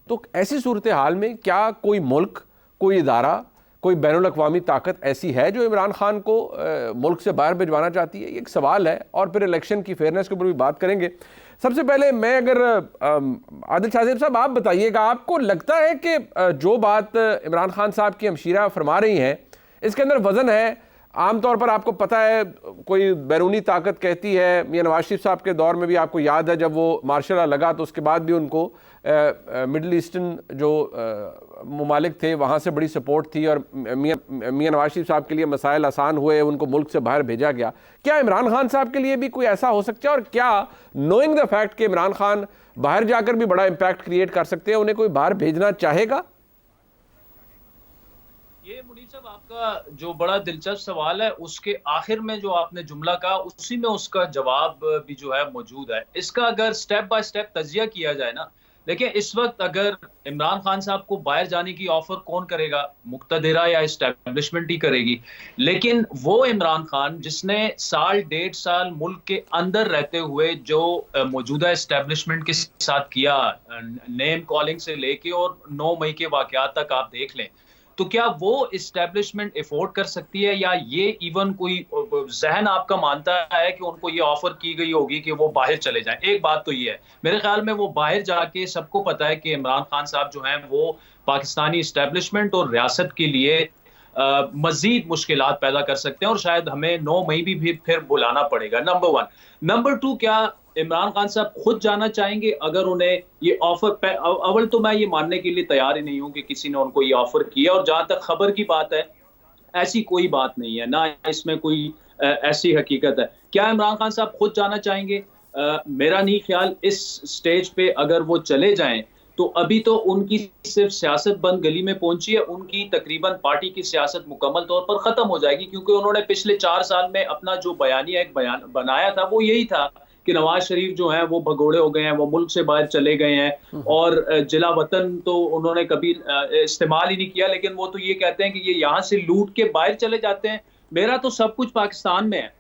तो ऐसी सूरत हाल में क्या कोई मुल्क, कोई इदारा, कोई बैनुल-अक़वामी ताकत ऐसी है जो इमरान खान को मुल्क से बाहर भिजवाना चाहती है? ये एक सवाल है, और फिर इलेक्शन की फेयरनेस के ऊपर भी बात करेंगे। सबसे पहले मैं अगर आदिल शाह साहब आप बताइएगा, आपको लगता है कि जो बात इमरान खान साहब की हमशीरा फरमा रही हैं इसके अंदर वज़न है? आमतौर पर आपको पता है कोई बैरूनी ताकत कहती है, मियां नवाज शरीफ साहब के दौर में भी आपको याद है जब वो मार्शल लॉ लगा तो उसके बाद भी उनको मिडल ईस्टर्न जो ममालिक थे वहाँ से बड़ी सपोर्ट थी और मियां नवाज शरीफ साहब के लिए मसाइल आसान हुए, उनको मुल्क से बाहर भेजा गया। क्या इमरान खान साहब के लिए भी कोई ऐसा हो सकता है? और क्या नोइंग द फैक्ट कि इमरान खान बाहर जाकर भी बड़ा इम्पैक्ट क्रिएट कर सकते हैं, उन्हें कोई बाहर भेजना चाहेगा? ये मुनीर साहब, आपका जो बड़ा दिलचस्प सवाल है उसके आखिर में जो आपने जुमला कहा उसी में उसका जवाब भी जो है मौजूद है। इसका अगर स्टेप बाय स्टेप तजिया किया जाए ना, देखिए इस वक्त अगर इमरान खान साहब को बाहर जाने की ऑफर कौन करेगा? मुक्तदिरा या इस्टेब्लिशमेंट ही करेगी। लेकिन वो इमरान खान जिसने साल 1.5 साल मुल्क के अंदर रहते हुए जो मौजूदा इस्टेब्लिशमेंट के साथ किया, नेम कॉलिंग से लेके और 9 मई के वाकयात तक आप देख लें, तो क्या वो इस्टेब्लिशमेंट अफोर्ड कर सकती है, या ये इवन कोई जहन आपका मानता है कि उनको ये ऑफर की गई होगी कि वो बाहर चले जाएं? एक बात तो ये है, मेरे ख्याल में वो बाहर जाके सबको पता है कि इमरान खान साहब जो हैं वो पाकिस्तानी इस्टेब्लिशमेंट और रियासत के लिए मजीद मुश्किलात पैदा कर सकते हैं, और शायद हमें 9 मई भी फिर बुलाना पड़ेगा। नंबर 1। नंबर 2, क्या इमरान खान साहब खुद जाना चाहेंगे? अगर उन्हें ये ऑफर, अव्वल तो मैं ये मानने के लिए तैयार ही नहीं हूं कि किसी ने उनको ये ऑफर किया, और जहां तक खबर की बात है ऐसी कोई बात नहीं है, ना इसमें कोई ऐसी हकीकत है। क्या इमरान खान साहब खुद जाना चाहेंगे? मेरा नहीं ख्याल। इस स्टेज पे अगर वो चले जाएं तो अभी तो उनकी सिर्फ सियासत बंद गली में पहुंची है, उनकी तकरीबन पार्टी की सियासत मुकम्मल तौर पर खत्म हो जाएगी, क्योंकि उन्होंने पिछले 4 साल में अपना जो बयानिया एक बयान बनाया था वो यही था कि नवाज शरीफ जो है वो भगोड़े हो गए हैं, वो मुल्क से बाहर चले गए हैं, और जिला वतन तो उन्होंने कभी इस्तेमाल ही नहीं किया, लेकिन वो तो ये कहते हैं कि ये यहाँ से लूट के बाहर चले जाते हैं। मेरा तो सब कुछ पाकिस्तान में है।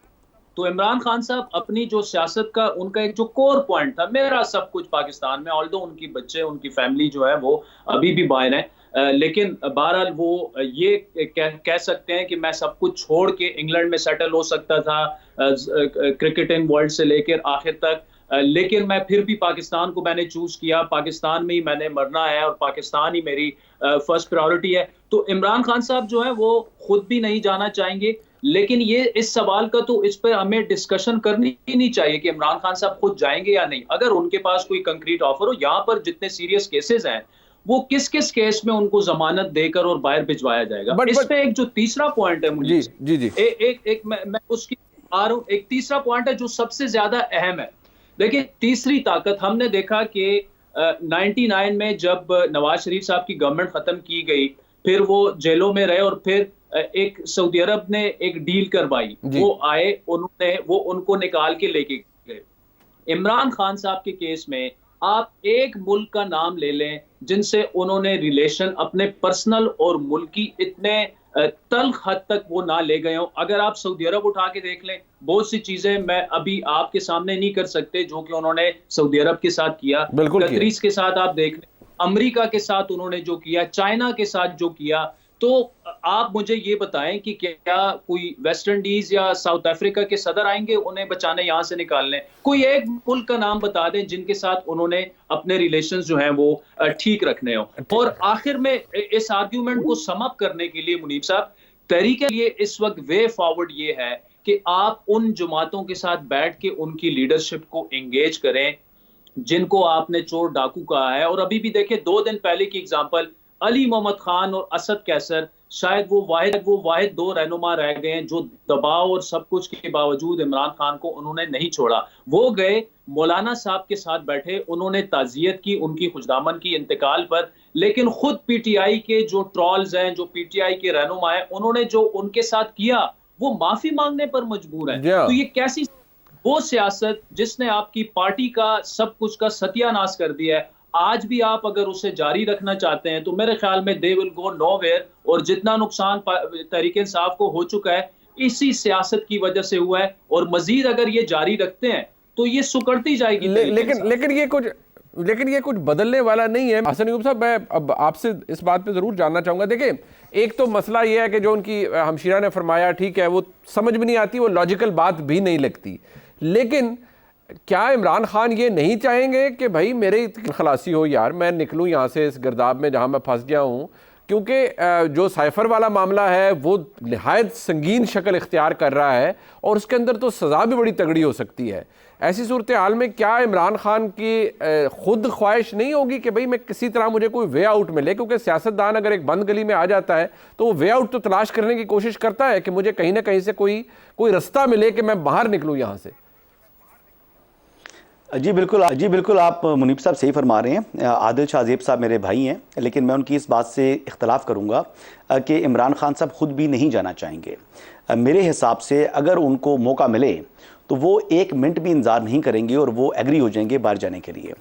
तो इमरान खान साहब अपनी जो सियासत का उनका एक जो कोर पॉइंट था, मेरा सब कुछ पाकिस्तान में, ऑल्दो उनकी बच्चे, उनकी फैमिली जो है वो अभी भी बाहर है, लेकिन बहरहाल वो ये कह सकते हैं कि मैं सब कुछ छोड़ के इंग्लैंड में सेटल हो सकता था, क्रिकेटिंग वर्ल्ड से लेकर आखिर तक, लेकिन मैं फिर भी पाकिस्तान को मैंने चूज किया, पाकिस्तान में ही मैंने मरना है और पाकिस्तान ही मेरी फर्स्ट प्रायोरिटी है। तो इमरान खान साहब जो है वो खुद भी नहीं जाना चाहेंगे, लेकिन ये इस सवाल का तो इस पर हमें डिस्कशन करनी ही नहीं चाहिए कि इमरान खान साहब खुद जाएंगे या नहीं। अगर उनके पास कोई कंक्रीट ऑफर हो, यहाँ पर जितने सीरियस केसेस हैं वो किस किस केस में उनको जमानत देकर और बाहर भिजवाया जाएगा। इसमें एक जो तीसरा पॉइंट है मुझे, जी जी एक मैं उसकी आ रहा हूं, एक तीसरा पॉइंट है जो सबसे ज्यादा अहम है। देखिए तीसरी ताकत हमने देखा कि 99 में जब नवाज शरीफ साहब की गवर्नमेंट खत्म की गई, फिर वो जेलों में रहे, और फिर एक सऊदी अरब ने एक डील करवाई, वो आए, वो उनको निकाल के लेके गए। इमरान खान साहब के केस में आप एक मुल्क का नाम ले लें जिनसे उन्होंने रिलेशन अपने पर्सनल और मुल्की इतने तल्ख हद तक वो ना ले गए हों। अगर आप सऊदी अरब उठा के देख लें, बहुत सी चीजें मैं अभी आपके सामने नहीं कर सकते जो कि उन्होंने सऊदी अरब के साथ किया, कतरीस के साथ आप देख लें, अमेरिका के साथ उन्होंने जो किया, चाइना के साथ जो किया। तो आप मुझे ये बताएं कि क्या कोई वेस्ट इंडीज या साउथ अफ्रीका के सदर आएंगे उन्हें बचाने, यहां से निकालने? कोई एक मुल्क का नाम बता दें जिनके साथ उन्होंने अपने रिलेशंस जो हैं वो ठीक रखने हो। और आखिर में इस आर्ग्यूमेंट को सम अप करने के लिए मुनीब साहब, तहरीक के लिए इस वक्त वे फॉरवर्ड ये है कि आप उन जमातों के साथ बैठ के उनकी लीडरशिप को एंगेज करें जिनको आपने चोर डाकू कहा है। और अभी भी देखिए 2 दिन पहले की एग्जांपल, अली मोहम्मद खान और असद कैसर, शायद वो वाहिद 2 रहनुमा रह गए हैं जो दबाव और सब कुछ के बावजूद इमरान खान को उन्होंने नहीं छोड़ा। वो गए मौलाना साहब के साथ बैठे, उन्होंने ताज़ियत की उनकी खुशदामन की इंतकाल पर, लेकिन खुद पीटीआई के जो ट्रॉल्स हैं, जो पीटीआई के रहनुमा हैं, उन्होंने जो उनके साथ किया वो माफी मांगने पर मजबूर है। तो ये कैसी वो सियासत जिसने आपकी पार्टी का सब कुछ का सत्यानाश कर दिया है, आज भी आप अगर उसे जारी रखना चाहते हैं तो मेरे ख्याल में दे विल गो नोवेयर। और जितना नुकसान तहरीक इंसाफ को हो चुका है इसी सियासत की वजह से हुआ है, और मजीद अगर ये जारी रखते हैं तो ये सुकड़ती जाएगी। लेकिन ये कुछ लेकिन ये कुछ बदलने वाला नहीं है। हसन अयूब साहब, मैं अब आपसे इस बात पे ज़रूर जानना चाहूँगा। देखिए, एक तो मसला ये है कि जो उनकी हमशीरा ने फरमाया, ठीक है, वो समझ में नहीं आती, वो लॉजिकल बात भी नहीं लगती। लेकिन क्या इमरान खान ये नहीं चाहेंगे कि भाई मेरी खलासी हो यार, मैं निकलूँ यहाँ से, इस गर्दाब में जहाँ मैं फंस गया हूँ? क्योंकि जो साइफर वाला मामला है वो नहायत संगीन शक्ल इख्तियार कर रहा है और उसके अंदर तो सज़ा भी बड़ी तगड़ी हो सकती है। ऐसी सूरत हाल में क्या इमरान खान की खुद ख्वाहिश नहीं होगी कि भाई मैं किसी तरह मुझे कोई वे आउट मिले? क्योंकि सियासतदान अगर एक बंद गली में आ जाता है तो वो वे आउट तो तलाश करने की कोशिश करता है कि मुझे कहीं ना कहीं से कोई रास्ता मिले कि मैं बाहर निकलूँ यहाँ से। जी बिल्कुल, आप मुनीब साहब सही फरमा रहे हैं। आदिल शाहजेब साहब मेरे भाई हैं, लेकिन मैं उनकी इस बात से इख्तलाफ करूंगा कि इमरान खान साहब खुद भी नहीं जाना चाहेंगे। मेरे हिसाब से अगर उनको मौका मिले तो वो 1 मिनट भी इंतजार नहीं करेंगे और वो एग्री हो जाएंगे बाहर जाने के लिए।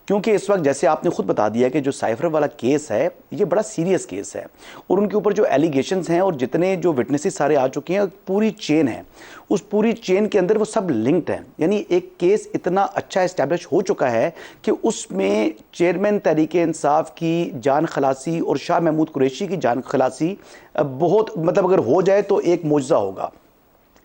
क्योंकि इस वक्त जैसे आपने खुद बता दिया कि जो साइफर वाला केस है ये बड़ा सीरियस केस है और उनके ऊपर जो एलिगेशंस हैं और जितने जो विटनेसेस सारे आ चुके हैं, पूरी चेन है, उस पूरी चेन के अंदर वो सब लिंक्ड हैं। यानी एक केस इतना अच्छा इस्टेब्लिश हो चुका है कि उसमें चेयरमैन तहरीक-ए-इंसाफ की जान खलासी और शाह महमूद कुरैशी की जान खलासी बहुत, मतलब अगर हो जाए तो एक मोजज़ा होगा।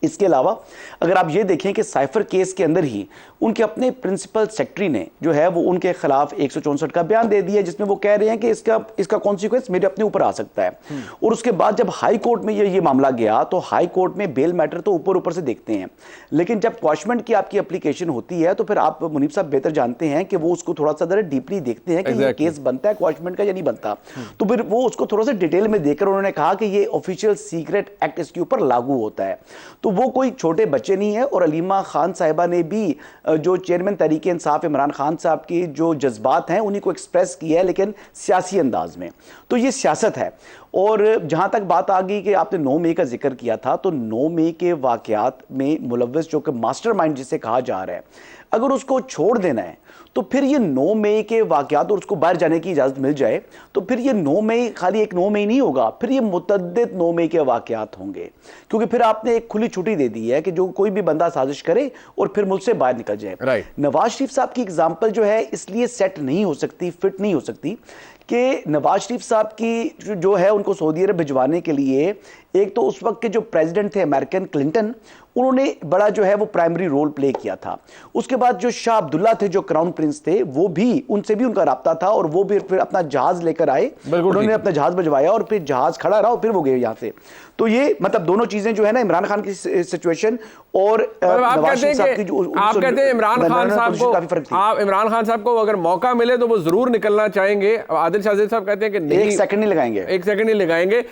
इसके अलावा अगर आप ये देखें कि साइफर केस के अंदर ही उनके अपने प्रिंसिपल सेक्रेटरी ने जो है वो उनके खिलाफ 164 का बयान दे दिया, जिसमें वो कह रहे हैं कि इसका कॉन्सिक्वेंस मेरे अपने ऊपर आ सकता है। और उसके बाद जब हाई कोर्ट में ये मामला गया तो हाई कोर्ट में बेल मैटर तो ऊपर से देखते हैं, लेकिन जब क्वाशमेंट की आपकी एप्लीकेशन होती है तो फिर आप मुनीब साहब बेहतर जानते हैं कि वो उसको थोड़ा सा जरा डीपली देखते हैं कि ये केस बनता है क्वाशमेंट का या नहीं बनता। तो फिर वो उसको थोड़ा सा डिटेल में देखकर उन्होंने कहा कि ये ऑफिशियल सीक्रेट एक्ट इसके ऊपर लागू होता है। तो वो कोई छोटे बच्चे नहीं है। और अलीमा खान साहिबा ने भी जो चेयरमैन तहरीक इंसाफ इमरान खान साहब के जो जज्बात हैं उन्हीं को एक्सप्रेस किया है, लेकिन सियासी अंदाज में। तो ये सियासत है। और जहां तक बात आ गई कि आपने 9 मई का जिक्र किया था, तो 9 मई के वाकयात में मुलव्वस जो कि मास्टरमाइंड जिसे कहा जा रहा है, अगर उसको छोड़ देना है तो फिर ये 9 मई के वाकयात और उसको बाहर जाने की इजाज़त मिल जाए तो फिर ये 9 मई खाली एक 9 मई नहीं होगा, फिर ये मुतअद्दिद 9 मई के वाकयात होंगे। क्योंकि फिर आपने एक खुली छुट्टी दे दी है कि जो कोई भी बंदा साजिश करे और फिर मुल्क से बाहर निकल जाए। नवाज शरीफ साहब की एग्जाम्पल जो है इसलिए सेट नहीं हो सकती, फिट नहीं हो सकती कि नवाज शरीफ साहब की जो है उनको सऊदी अरब भिजवाने के लिए एक तो उस वक्त के जो प्रेसिडेंट थे अमेरिकन क्लिंटन, उन्होंने बड़ा जो है वो प्राइमरी रोल प्ले किया था। उसके बाद जो शाह अब्दुल्ला थे जो क्राउन प्रिंस थे, वो भी उनसे भी उनका राब्ता था और वो भी फिर अपना जहाज लेकर आए, उन्होंने अपना जहाज भिजवाया और फिर जहाज खड़ा रहा और फिर वो गए यहाँ से। तो ये मतलब दोनों चीजें जो है ना, इमरान खान की सिचुएशन और नवाज शरीफ साहब की जो, आप कहते हैं इमरान खान साहब को काफी फर्क था। इमरान खान साहब को अगर मौका मिले तो वो जरूर निकलना चाहेंगे। आदिल शाहजेब साहब कहते हैं कि नहीं, 1 सेकंड नहीं लगाएंगे, 1 सेकंड नहीं लगाएंगे।